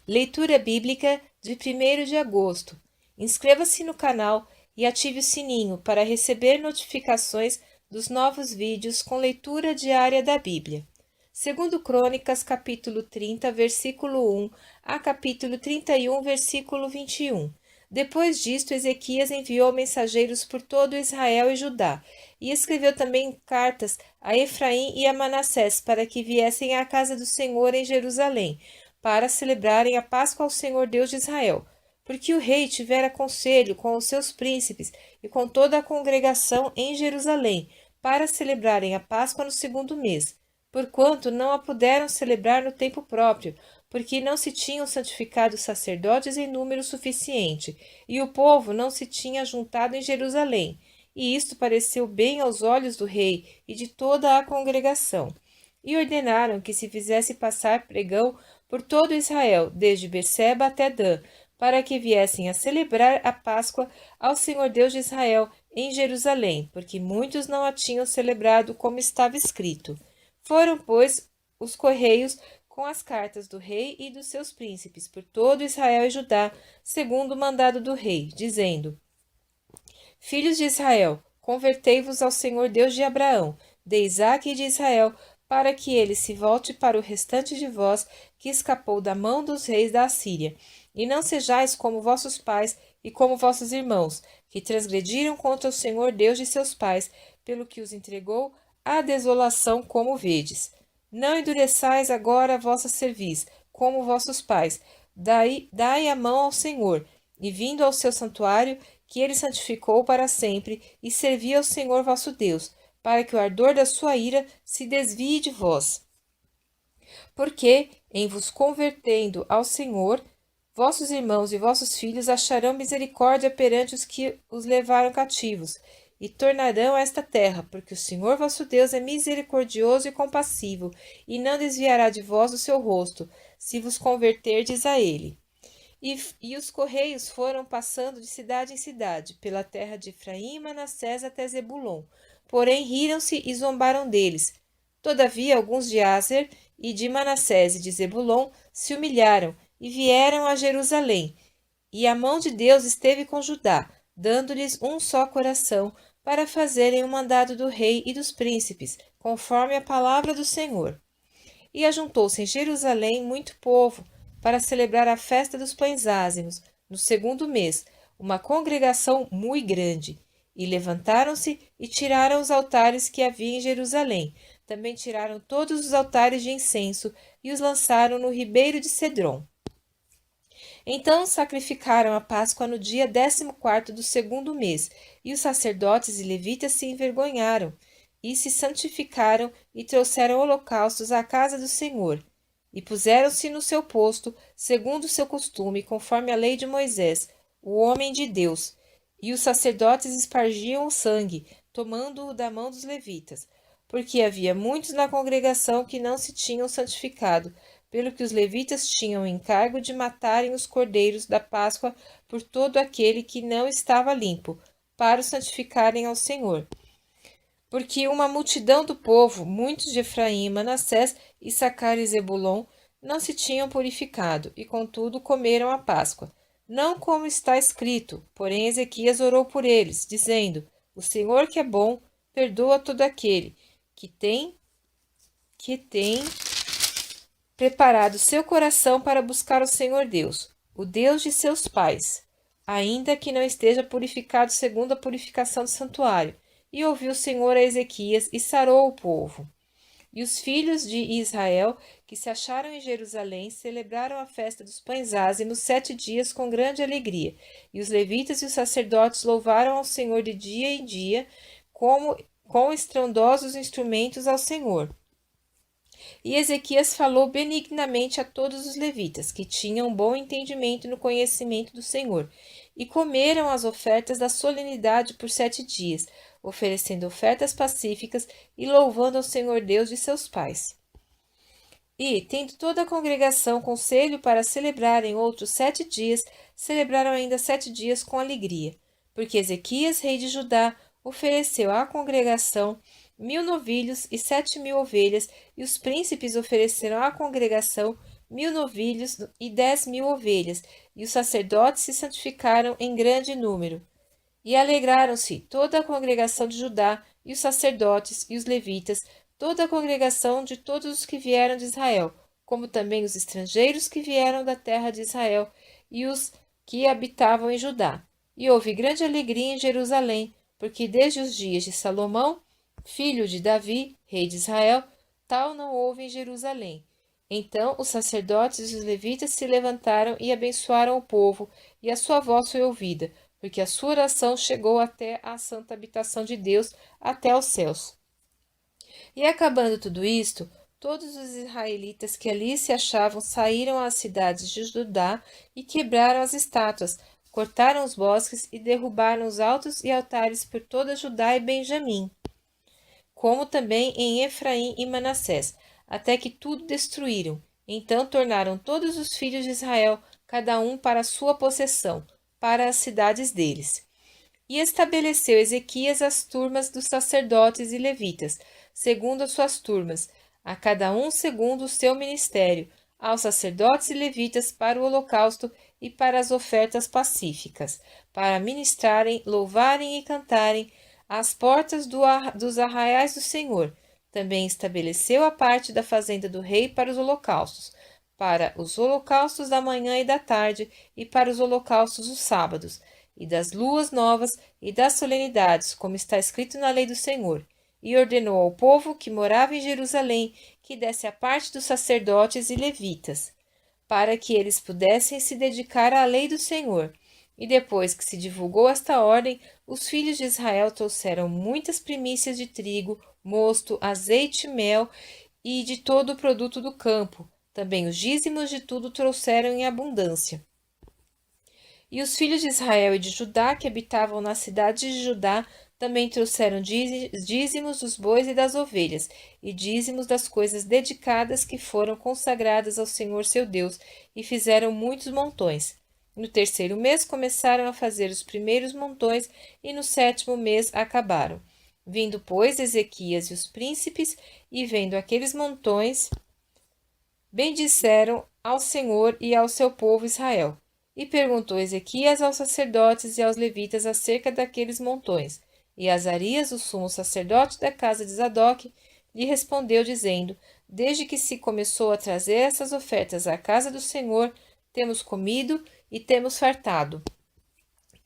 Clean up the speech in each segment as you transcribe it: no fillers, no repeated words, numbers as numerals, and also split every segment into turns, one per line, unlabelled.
Leitura bíblica de 1º de agosto. Inscreva-se no canal e ative o sininho para receber notificações dos novos vídeos com leitura diária da Bíblia. Segundo Crônicas, capítulo 30, versículo 1 a capítulo 31, versículo 21. Depois disto, Ezequias enviou mensageiros por todo Israel e Judá, e escreveu também cartas a Efraim e a Manassés para que viessem à casa do Senhor em Jerusalém, para celebrarem a Páscoa ao Senhor Deus de Israel, porque o rei tivera conselho com os seus príncipes e com toda a congregação em Jerusalém, para celebrarem a Páscoa no 2º mês, porquanto não a puderam celebrar no tempo próprio, porque não se tinham santificado sacerdotes em número suficiente, e o povo não se tinha juntado em Jerusalém. E isto pareceu bem aos olhos do rei e de toda a congregação. E ordenaram que se fizesse passar pregão por todo Israel, desde Berseba até Dan, para que viessem a celebrar a Páscoa ao Senhor Deus de Israel em Jerusalém, porque muitos não a tinham celebrado como estava escrito. Foram, pois, os correios com as cartas do rei e dos seus príncipes por todo Israel e Judá, segundo o mandado do rei, dizendo: Filhos de Israel, convertei-vos ao Senhor Deus de Abraão, de Isaque e de Israel, para que ele se volte para o restante de vós, que escapou da mão dos reis da Assíria. E não sejais como vossos pais e como vossos irmãos, que transgrediram contra o Senhor Deus de seus pais, pelo que os entregou à desolação, como vedes. Não endureçais agora a vossa cerviz, como vossos pais. Dai a mão ao Senhor, e vindo ao seu santuário, que ele santificou para sempre, e servi ao Senhor vosso Deus, para que o ardor da sua ira se desvie de vós. Porque, em vos convertendo ao Senhor, vossos irmãos e vossos filhos acharão misericórdia perante os que os levaram cativos, e tornarão a esta terra, porque o Senhor vosso Deus é misericordioso e compassivo, e não desviará de vós o seu rosto, se vos converterdes a ele. E os correios foram passando de cidade em cidade, pela terra de Efraim e Manassés até Zebulon. Porém riram-se e zombaram deles. Todavia alguns de Aser e de Manassés e de Zebulon se humilharam e vieram a Jerusalém. E a mão de Deus esteve com Judá, dando-lhes um só coração, para fazerem o mandado do rei e dos príncipes, conforme a palavra do Senhor. E ajuntou-se em Jerusalém muito povo, para celebrar a festa dos pães ázimos, no 2º mês, uma congregação muito grande. E levantaram-se e tiraram os altares que havia em Jerusalém. Também tiraram todos os altares de incenso e os lançaram no ribeiro de Cedron. Então sacrificaram a Páscoa no dia 14º do 2º mês, e os sacerdotes e levitas se envergonharam, e se santificaram e trouxeram holocaustos à casa do Senhor. E puseram-se no seu posto, segundo o seu costume, conforme a lei de Moisés, o homem de Deus. E os sacerdotes espargiam o sangue, tomando-o da mão dos levitas, porque havia muitos na congregação que não se tinham santificado, pelo que os levitas tinham o encargo de matarem os cordeiros da Páscoa por todo aquele que não estava limpo, para o santificarem ao Senhor. Porque uma multidão do povo, muitos de Efraim, Manassés, Issacar e Zebulon, não se tinham purificado, e contudo comeram a Páscoa. Não como está escrito, porém Ezequias orou por eles, dizendo: O Senhor que é bom, perdoa todo aquele que tem preparado seu coração para buscar o Senhor Deus, o Deus de seus pais, ainda que não esteja purificado segundo a purificação do santuário. E ouviu o Senhor a Ezequias e sarou o povo. E os filhos de Israel, que se acharam em Jerusalém, celebraram a festa dos pães ázimos 7 dias com grande alegria. E os levitas e os sacerdotes louvaram ao Senhor de dia em dia, com estrondosos instrumentos ao Senhor. E Ezequias falou benignamente a todos os levitas, que tinham bom entendimento no conhecimento do Senhor, e comeram as ofertas da solenidade por 7 dias, oferecendo ofertas pacíficas e louvando ao Senhor Deus de seus pais. E, tendo toda a congregação conselho para celebrarem outros 7 dias, celebraram ainda 7 dias com alegria, porque Ezequias, rei de Judá, ofereceu à congregação 1000 novilhos e 7.000 ovelhas, e os príncipes ofereceram à congregação 1000 novilhos e 10.000 ovelhas, e os sacerdotes se santificaram em grande número. E alegraram-se toda a congregação de Judá, e os sacerdotes, e os levitas, toda a congregação de todos os que vieram de Israel, como também os estrangeiros que vieram da terra de Israel, e os que habitavam em Judá. E houve grande alegria em Jerusalém, porque desde os dias de Salomão, filho de Davi, rei de Israel, tal não houve em Jerusalém. Então os sacerdotes e os levitas se levantaram e abençoaram o povo, e a sua voz foi ouvida, porque a sua oração chegou até a santa habitação de Deus, até aos céus. E acabando tudo isto, todos os israelitas que ali se achavam saíram às cidades de Judá e quebraram as estátuas, cortaram os bosques e derrubaram os altos e altares por toda Judá e Benjamim, como também em Efraim e Manassés, até que tudo destruíram. Então tornaram todos os filhos de Israel, cada um para a sua possessão, para as cidades deles. E estabeleceu Ezequias as turmas dos sacerdotes e levitas, segundo as suas turmas, a cada um segundo o seu ministério, aos sacerdotes e levitas para o holocausto e para as ofertas pacíficas, para ministrarem, louvarem e cantarem às portas dos arraiais do Senhor. Também estabeleceu a parte da fazenda do rei para os holocaustos da manhã e da tarde, e para os holocaustos dos sábados, e das luas novas e das solenidades, como está escrito na lei do Senhor. E ordenou ao povo que morava em Jerusalém que desse a parte dos sacerdotes e levitas, para que eles pudessem se dedicar à lei do Senhor. E depois que se divulgou esta ordem, os filhos de Israel trouxeram muitas primícias de trigo, mosto, azeite, mel e de todo o produto do campo. Também os dízimos de tudo trouxeram em abundância. E os filhos de Israel e de Judá, que habitavam na cidade de Judá, também trouxeram dízimos dos bois e das ovelhas, e dízimos das coisas dedicadas que foram consagradas ao Senhor seu Deus, e fizeram muitos montões. No terceiro mês começaram a fazer os primeiros montões, e no sétimo mês acabaram. Vindo, pois, Ezequias e os príncipes, e vendo aqueles montões, bendisseram ao Senhor e ao seu povo Israel. E perguntou Ezequias aos sacerdotes e aos levitas acerca daqueles montões. E Azarias, o sumo sacerdote da casa de Zadok, lhe respondeu, dizendo: Desde que se começou a trazer essas ofertas à casa do Senhor, temos comido e temos fartado.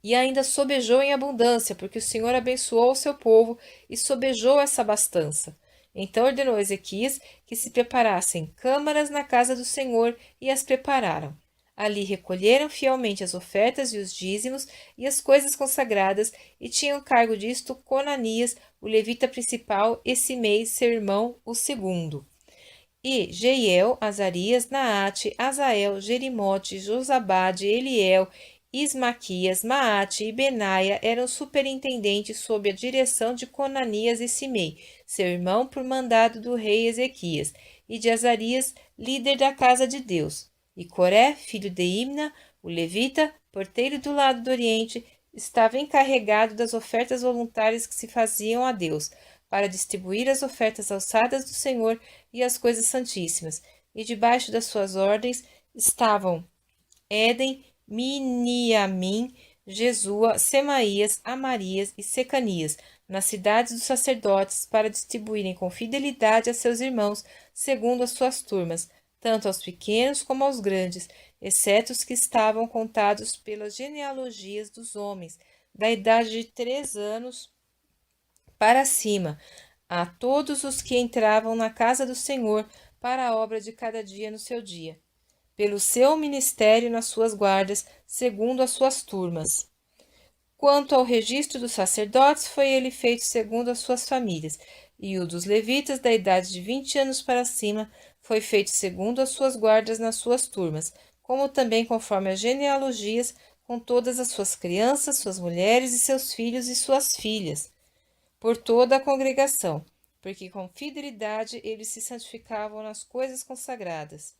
E ainda sobejou em abundância, porque o Senhor abençoou o seu povo e sobejou essa abastança. Então ordenou Ezequias que se preparassem câmaras na casa do Senhor, e as prepararam. Ali recolheram fielmente as ofertas e os dízimos e as coisas consagradas, e tinham cargo disto Conanias, o levita principal, e Simei, seu irmão, o segundo. E Jeiel, Azarias, Naate, Azael, Jerimote, Josabade, Eliel, Ismaquias, Maate e Benaia eram superintendentes sob a direção de Conanias e Simei, seu irmão, por mandado do rei Ezequias, e de Azarias, líder da casa de Deus. E Coré, filho de Imna, o levita, porteiro do lado do oriente, estava encarregado das ofertas voluntárias que se faziam a Deus, para distribuir as ofertas alçadas do Senhor e as coisas santíssimas. E debaixo das suas ordens estavam Éden, Miniamim, Jesua, Semaías, Amarias e Secanias, nas cidades dos sacerdotes, para distribuírem com fidelidade a seus irmãos, segundo as suas turmas, tanto aos pequenos como aos grandes, exceto os que estavam contados pelas genealogias dos homens, da idade de 3 anos para cima, a todos os que entravam na casa do Senhor para a obra de cada dia no seu dia, pelo seu ministério nas suas guardas, segundo as suas turmas. Quanto ao registro dos sacerdotes, foi ele feito segundo as suas famílias, e o dos levitas da idade de 20 anos para cima foi feito segundo as suas guardas nas suas turmas, como também conforme as genealogias, com todas as suas crianças, suas mulheres e seus filhos e suas filhas, por toda a congregação, porque com fidelidade eles se santificavam nas coisas consagradas.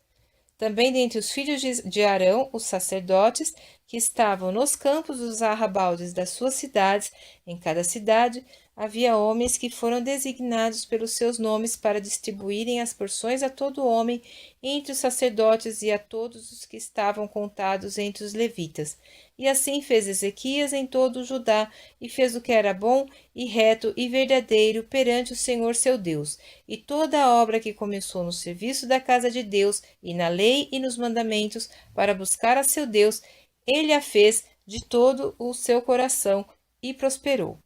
Também dentre os filhos de Arão, os sacerdotes, que estavam nos campos dos arrabaldes das suas cidades, em cada cidade, havia homens que foram designados pelos seus nomes para distribuírem as porções a todo homem entre os sacerdotes e a todos os que estavam contados entre os levitas. E assim fez Ezequias em todo o Judá, e fez o que era bom e reto e verdadeiro perante o Senhor seu Deus. E toda a obra que começou no serviço da casa de Deus, e na lei e nos mandamentos, para buscar a seu Deus, ele a fez de todo o seu coração e prosperou.